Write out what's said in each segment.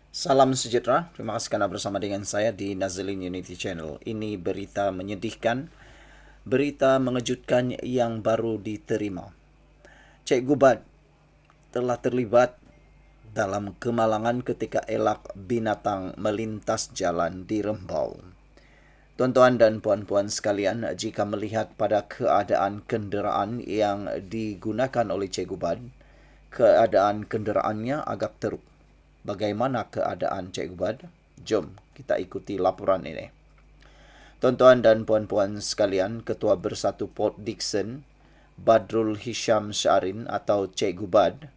Salam sejahtera, terima kasih karena bersama dengan saya di Nazlin Unity Channel. Ini berita menyedihkan, berita mengejutkan yang baru diterima. Cikgu Bad telah terlibat dalam kemalangan ketika elak binatang melintas jalan di Rembau. Tuan-tuan dan puan-puan sekalian, jika melihat pada keadaan kenderaan yang digunakan oleh Cikgu Bad, keadaan kenderaannya agak teruk. Bagaimana keadaan Cikgu Bad? Jom kita ikuti laporan ini. Tuan-tuan dan puan-puan sekalian, Ketua Bersatu Port Dickson, Badrul Hisham Syarin atau Cikgu Bad,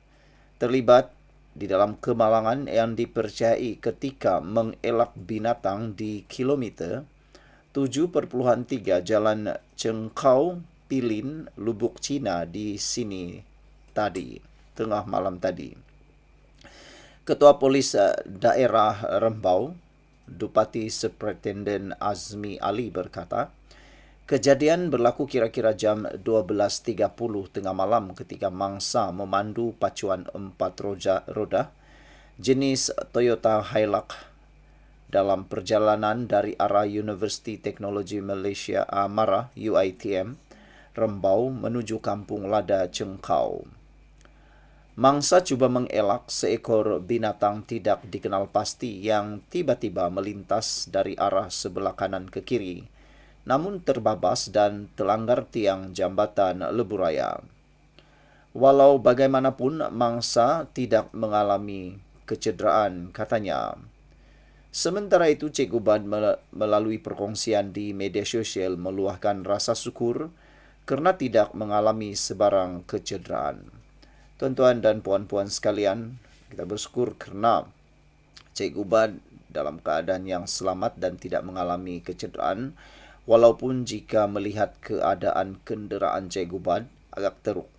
terlibat di dalam kemalangan yang dipercayai ketika mengelak binatang di kilometer 7.3 Jalan Cengkau Pilin, Lubuk Cina di sini tadi, tengah malam tadi. Ketua Polis Daerah Rembau, Dupati Superintenden Azmi Ali berkata, kejadian berlaku kira-kira jam 12.30 tengah malam ketika mangsa memandu pacuan 4 roda jenis Toyota Hilux dalam perjalanan dari arah Universiti Teknologi Malaysia Amara UiTM Rembau menuju Kampung Lada Cengkau. Mangsa cuba mengelak seekor binatang tidak dikenal pasti yang tiba-tiba melintas dari arah sebelah kanan ke kiri, namun terbabas dan terlanggar tiang jambatan Leburaya. Walau bagaimanapun, mangsa tidak mengalami kecederaan, katanya. Sementara itu, Cikgu Bad melalui perkongsian di media sosial meluahkan rasa syukur kerana tidak mengalami sebarang kecederaan. Tuan-tuan dan puan-puan sekalian, kita bersyukur kerana Cikgu Bad dalam keadaan yang selamat dan tidak mengalami kecederaan, walaupun jika melihat keadaan kenderaan Cikgu Bad agak teruk.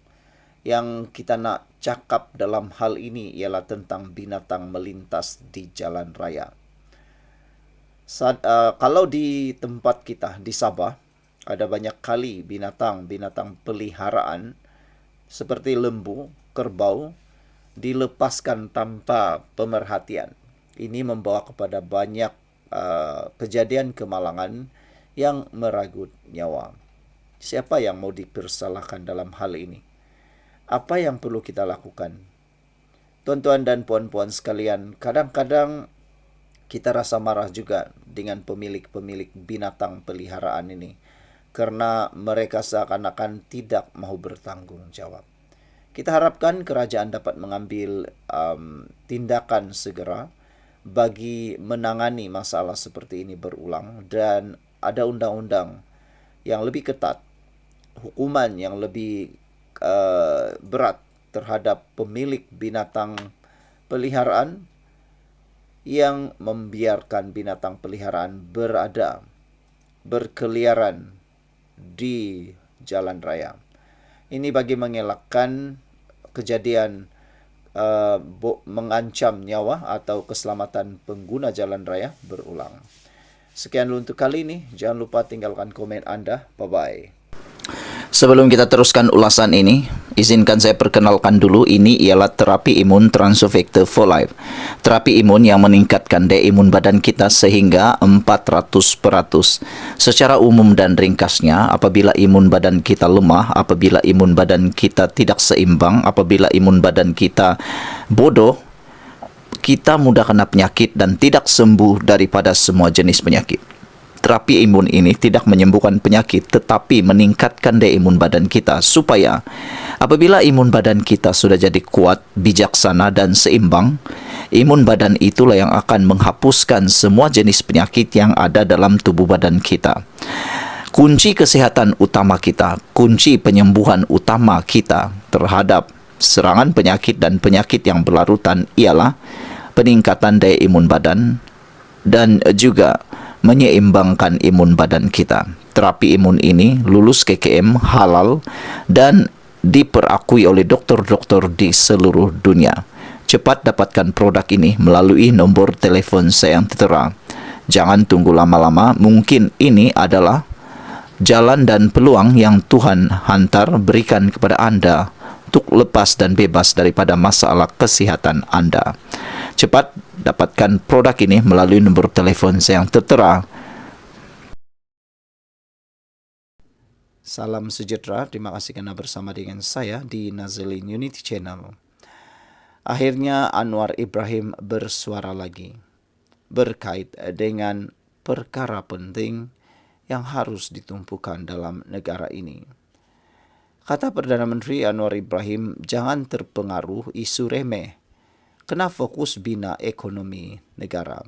Yang kita nak cakap dalam hal ini ialah tentang binatang melintas di jalan raya. Kalau di tempat kita di Sabah, ada banyak kali binatang peliharaan seperti lembu, kerbau dilepaskan tanpa pemerhatian. Ini membawa kepada banyak kejadian kemalangan yang meragut nyawa. Siapa yang mau dipersalahkan dalam hal ini? Apa yang perlu kita lakukan? Tuan-tuan dan puan-puan sekalian, kadang-kadang kita rasa marah juga dengan pemilik-pemilik binatang peliharaan ini kerana mereka seakan-akan tidak mahu bertanggung jawab. Kita harapkan kerajaan dapat mengambil tindakan segera bagi menangani masalah seperti ini berulang dan ada undang-undang yang lebih ketat, hukuman yang lebih berat terhadap pemilik binatang peliharaan yang membiarkan binatang peliharaan berkeliaran di jalan raya. Ini bagi mengelakkan kejadian mengancam nyawa atau keselamatan pengguna jalan raya berulang. Sekian dulu untuk kali ini. Jangan lupa tinggalkan komen anda. Bye-bye. Sebelum kita teruskan ulasan ini, izinkan saya perkenalkan dulu, ini ialah terapi imun Transovector for Life. Terapi imun yang meningkatkan daya imun badan kita sehingga 400%. Secara umum dan ringkasnya, apabila imun badan kita lemah, apabila imun badan kita tidak seimbang, apabila imun badan kita bodoh, kita mudah kena penyakit dan tidak sembuh daripada semua jenis penyakit. Terapi imun ini tidak menyembuhkan penyakit tetapi meningkatkan daya imun badan kita supaya apabila imun badan kita sudah jadi kuat, bijaksana dan seimbang, imun badan itulah yang akan menghapuskan semua jenis penyakit yang ada dalam tubuh badan kita. Kunci kesehatan utama kita, kunci penyembuhan utama kita terhadap serangan penyakit dan penyakit yang berlarutan ialah peningkatan daya imun badan dan juga menyeimbangkan imun badan kita. Terapi imun ini lulus KKM, halal dan diperakui oleh doktor-doktor di seluruh dunia. Cepat dapatkan produk ini melalui nombor telefon saya yang tertera. Jangan tunggu lama-lama, mungkin ini adalah jalan dan peluang yang Tuhan hantar berikan kepada anda untuk lepas dan bebas daripada masalah kesihatan anda. Cepat dapatkan produk ini melalui nombor telefon yang tertera. Salam sejahtera, terima kasih kerana bersama dengan saya di Nazilin Unity Channel. Akhirnya Anwar Ibrahim bersuara lagi berkait dengan perkara penting yang harus ditumpukan dalam negara ini. Kata Perdana Menteri Anwar Ibrahim, jangan terpengaruh isu remeh. Kena fokus bina ekonomi negara.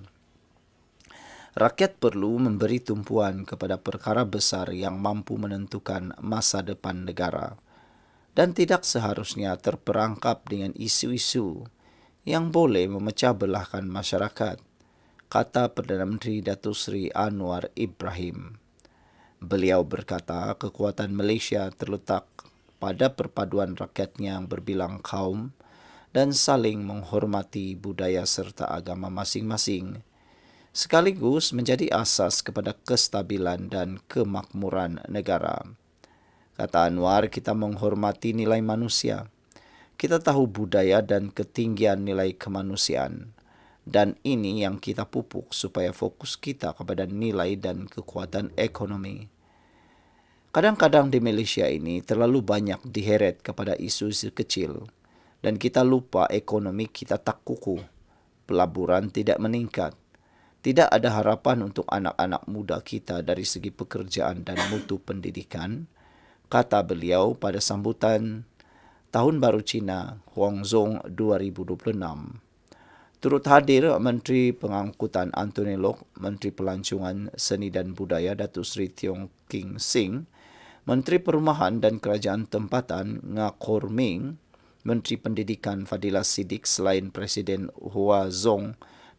Rakyat perlu memberi tumpuan kepada perkara besar yang mampu menentukan masa depan negara dan tidak seharusnya terperangkap dengan isu-isu yang boleh memecah belahkan masyarakat, kata Perdana Menteri Datuk Seri Anwar Ibrahim. Beliau berkata kekuatan Malaysia terletak pada perpaduan rakyatnya yang berbilang kaum dan saling menghormati budaya serta agama masing-masing, sekaligus menjadi asas kepada kestabilan dan kemakmuran negara. Kata Anwar, kita menghormati nilai manusia. Kita tahu budaya dan ketinggian nilai kemanusiaan. Dan ini yang kita pupuk supaya fokus kita kepada nilai dan kekuatan ekonomi. Kadang-kadang di Malaysia ini terlalu banyak diheret kepada isu-isu kecil. Dan kita lupa ekonomi kita tak kukuh. Pelaburan tidak meningkat. Tidak ada harapan untuk anak-anak muda kita dari segi pekerjaan dan mutu pendidikan, kata beliau pada sambutan Tahun Baru Cina Huangzong 2026. Turut hadir Menteri Pengangkutan Anthony Loke, Menteri Pelancongan Seni dan Budaya Datuk Seri Tiong King Sing, Menteri Perumahan dan Kerajaan Tempatan Ngakor Ming, Menteri Pendidikan Fadilah Siddiq selain Presiden Hua Zong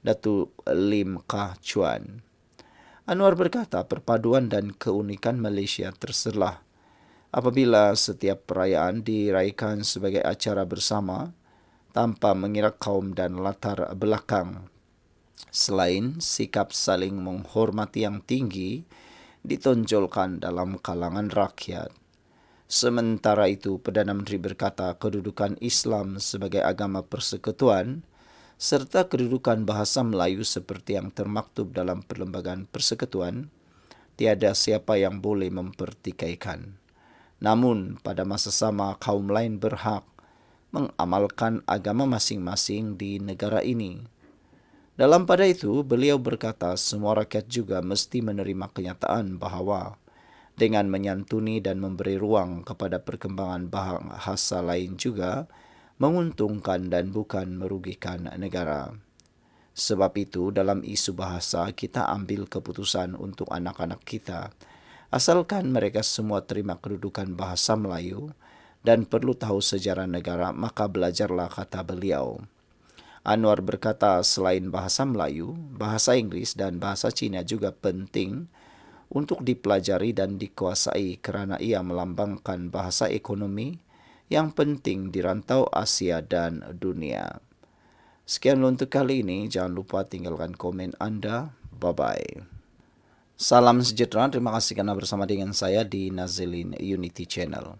Datuk Lim Kah Chuan. Anwar berkata perpaduan dan keunikan Malaysia terselah apabila setiap perayaan diraihkan sebagai acara bersama tanpa mengira kaum dan latar belakang. Selain sikap saling menghormati yang tinggi ditonjolkan dalam kalangan rakyat. Sementara itu, Perdana Menteri berkata kedudukan Islam sebagai agama persekutuan serta kedudukan bahasa Melayu seperti yang termaktub dalam Perlembagaan Persekutuan, tiada siapa yang boleh mempertikaikan. Namun, pada masa sama, kaum lain berhak mengamalkan agama masing-masing di negara ini. Dalam pada itu, beliau berkata semua rakyat juga mesti menerima kenyataan bahawa dengan menyantuni dan memberi ruang kepada perkembangan bahasa lain juga menguntungkan dan bukan merugikan negara. Sebab itu, dalam isu bahasa, kita ambil keputusan untuk anak-anak kita. Asalkan mereka semua terima kedudukan bahasa Melayu dan perlu tahu sejarah negara, maka belajarlah, kata beliau. Anwar berkata selain bahasa Melayu, bahasa Inggeris dan bahasa Cina juga penting untuk dipelajari dan dikuasai kerana ia melambangkan bahasa ekonomi yang penting di rantau Asia dan dunia. Sekian untuk kali ini. Jangan lupa tinggalkan komen anda. Bye-bye. Salam sejahtera. Terima kasih kerana bersama dengan saya di Nazilin Unity Channel.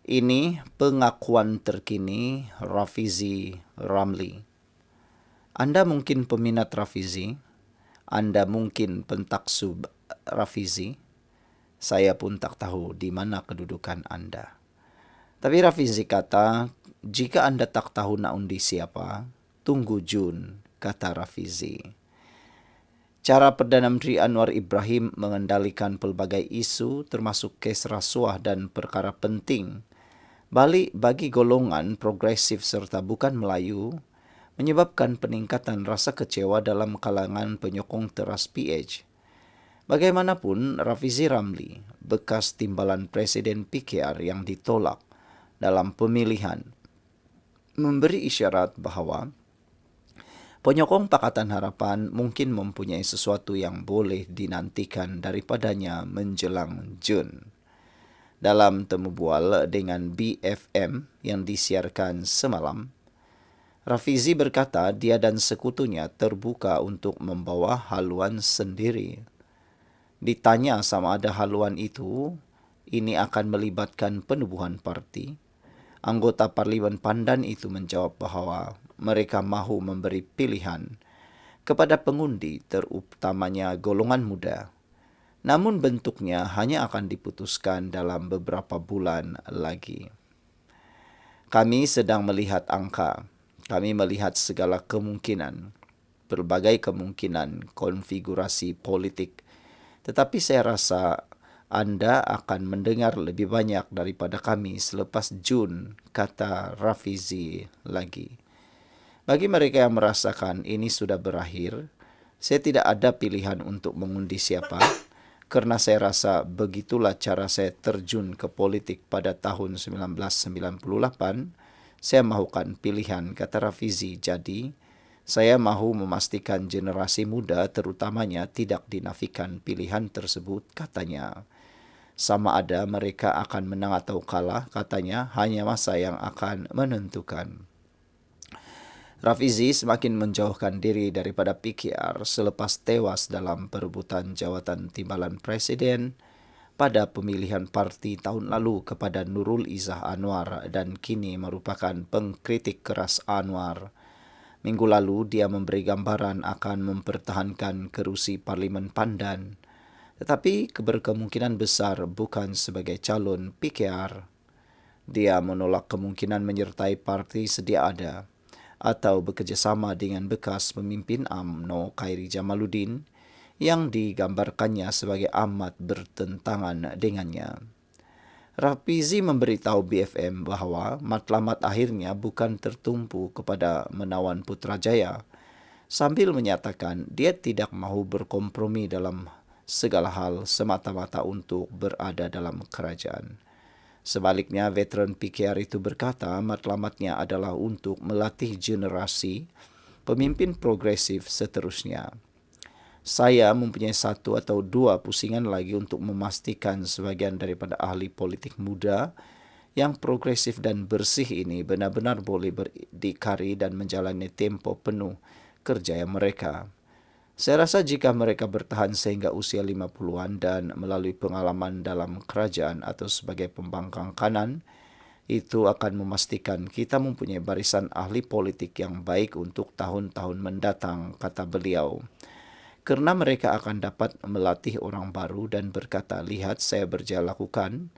Ini pengakuan terkini Rafizi Ramli. Anda mungkin peminat Rafizi. Anda mungkin pentaksub Rafizi. Saya pun tak tahu di mana kedudukan anda. Tapi Rafizi kata, jika anda tak tahu nak undi siapa, tunggu Jun, kata Rafizi. Cara Perdana Menteri Anwar Ibrahim mengendalikan pelbagai isu termasuk kes rasuah dan perkara penting bagi golongan progresif serta bukan Melayu menyebabkan peningkatan rasa kecewa dalam kalangan penyokong teras PH. Bagaimanapun, Rafizi Ramli, bekas timbalan Presiden PKR yang ditolak dalam pemilihan, memberi isyarat bahawa penyokong Pakatan Harapan mungkin mempunyai sesuatu yang boleh dinantikan daripadanya menjelang Jun. Dalam temu bual dengan BFM yang disiarkan semalam, Rafizi berkata dia dan sekutunya terbuka untuk membawa haluan sendiri. Ditanya sama ada haluan itu, ini akan melibatkan penubuhan parti. Anggota Parlimen Pandan itu menjawab bahawa mereka mahu memberi pilihan kepada pengundi, terutamanya golongan muda. Namun bentuknya hanya akan diputuskan dalam beberapa bulan lagi. Kami sedang melihat angka. Kami melihat segala kemungkinan, berbagai kemungkinan konfigurasi politik. Tetapi saya rasa Anda akan mendengar lebih banyak daripada kami selepas Jun, kata Rafizi lagi. Bagi mereka yang merasakan ini sudah berakhir, saya tidak ada pilihan untuk mengundi siapa, karena saya rasa begitulah cara saya terjun ke politik pada tahun 1998. Saya mahukan pilihan, kata Rafizi. Jadi, saya mahu memastikan generasi muda terutamanya tidak dinafikan pilihan tersebut, katanya. Sama ada mereka akan menang atau kalah, katanya, hanya masa yang akan menentukan. Rafizi semakin menjauhkan diri daripada PKR selepas tewas dalam perebutan jawatan timbalan presiden pada pemilihan parti tahun lalu kepada Nurul Izzah Anwar dan kini merupakan pengkritik keras Anwar. Minggu lalu dia memberi gambaran akan mempertahankan kerusi Parlimen Pandan, tetapi berkemungkinan besar bukan sebagai calon PKR. Dia menolak kemungkinan menyertai parti sedia ada atau bekerjasama dengan bekas pemimpin UMNO Khairi Jamaluddin yang digambarkannya sebagai amat bertentangan dengannya. Rafizi memberitahu BFM bahawa matlamat akhirnya bukan tertumpu kepada menawan Putrajaya, sambil menyatakan dia tidak mahu berkompromi dalam segala hal semata-mata untuk berada dalam kerajaan. Sebaliknya, veteran PKR itu berkata matlamatnya adalah untuk melatih generasi pemimpin progresif seterusnya. Saya mempunyai 1 atau 2 pusingan lagi untuk memastikan sebagian daripada ahli politik muda yang progresif dan bersih ini benar-benar boleh berdikari dan menjalani tempo penuh kerjaya mereka. Saya rasa jika mereka bertahan sehingga usia 50-an dan melalui pengalaman dalam kerajaan atau sebagai pembangkang kanan, itu akan memastikan kita mempunyai barisan ahli politik yang baik untuk tahun-tahun mendatang, kata beliau. Kerana mereka akan dapat melatih orang baru dan berkata, lihat saya berjaya lakukan,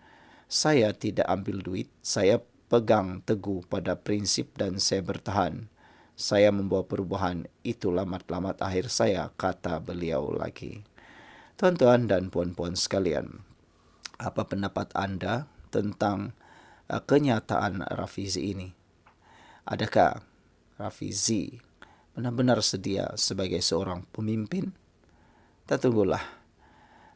saya tidak ambil duit, saya pegang teguh pada prinsip dan saya bertahan. Saya membawa perubahan, itulah matlamat akhir saya, kata beliau lagi. Tuan-tuan dan puan-puan sekalian, apa pendapat anda tentang kenyataan Rafizi ini? Adakah Rafizi benar-benar sedia sebagai seorang pemimpin? Kita tunggulah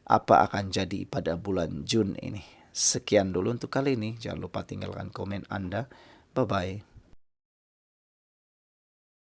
apa akan jadi pada bulan Jun ini. Sekian dulu untuk kali ini. Jangan lupa tinggalkan komen anda. Bye-bye.